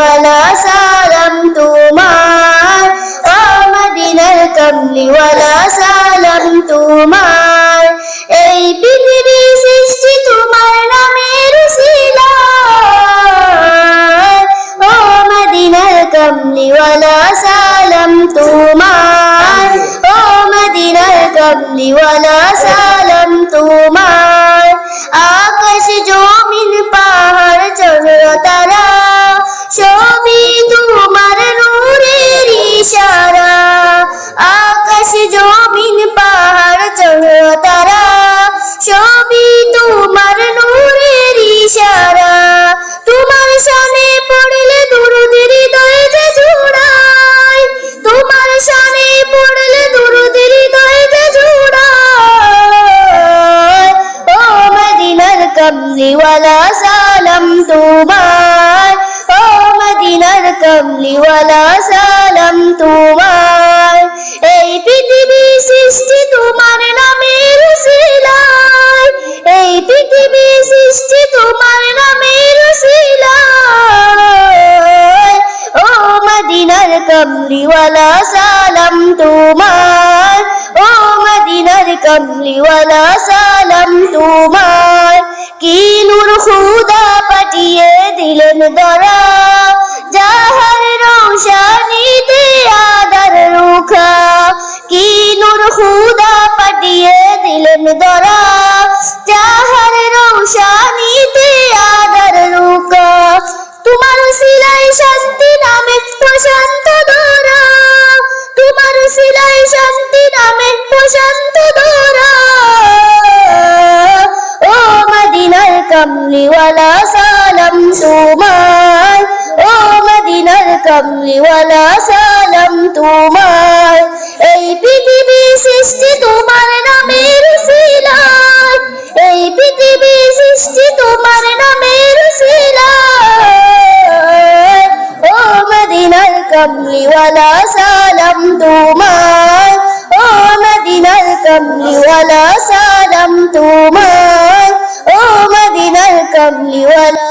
ওয়ালা সালাম তোমার, ও মদিনার কমলি ওয়ালা সালাম তোমার। এই পৃথিবী সৃষ্টি তোমার নামের উসিলায়, ও মদিনার কমলি ওয়ালা সালাম তোমার, ও মদিনার কমলি ওয়ালা সালাম তোমার। আকাশ জমিন পাহাড় চন্দ্র তারা সবই তোমার নূরের ইশারা। আকাশ জমিন পাহাড় চন্দ্র তারা সবই তোমার নূরের ইশারা। তোমার শানে পড়লে দুরূদ হৃদয় যে জুড়ায়, তোমার শানে পড়লে দুরূদ হৃদয় যে জুড়ায়, ও মদিনার কমলি ওয়ালা সালাম তোমার, ও মদিনার কমলি ওয়ালা সালাম তোমার। এই পৃথিবী সৃষ্টি তোমার নামের উসিলায়, এই পৃথিবী সৃষ্টি তোমার নামের উসিলায়, ও মদিনার কমলি ওয়ালা সালাম তোমার, ও মদিনার কমলি ওয়ালা সালাম তোমার। কি নূর খুদা পাঠিয়ে দিলেন দরা, যাহার রোশনীতে আদার রুখা। কি নূর খুদা পাঠিয়ে দিলেন দরা, যাহার রোশনীতে আদার রুখা। তোমার সিলাই শান্তি নামে প্রশান্ত ধরা, তোমার সিলাই শান্তি নামে প্রশান্ত ধরা, ও মদিনার কমলি ওয়ালা সালাম তোমার, ও মদিনার কমলি ওয়ালা সালাম তোমার। এই পৃথিবী সৃষ্টি তোমার নামের উসিলায়, এই পৃথিবী সৃষ্টি তোমার নামের উসিলায়, ও মদিনার কমলি ওয়ালা সালাম তোমার, ও মদিনার কমলি ওয়ালা সালাম তোমার, ও মদিনার কমলি ওয়ালা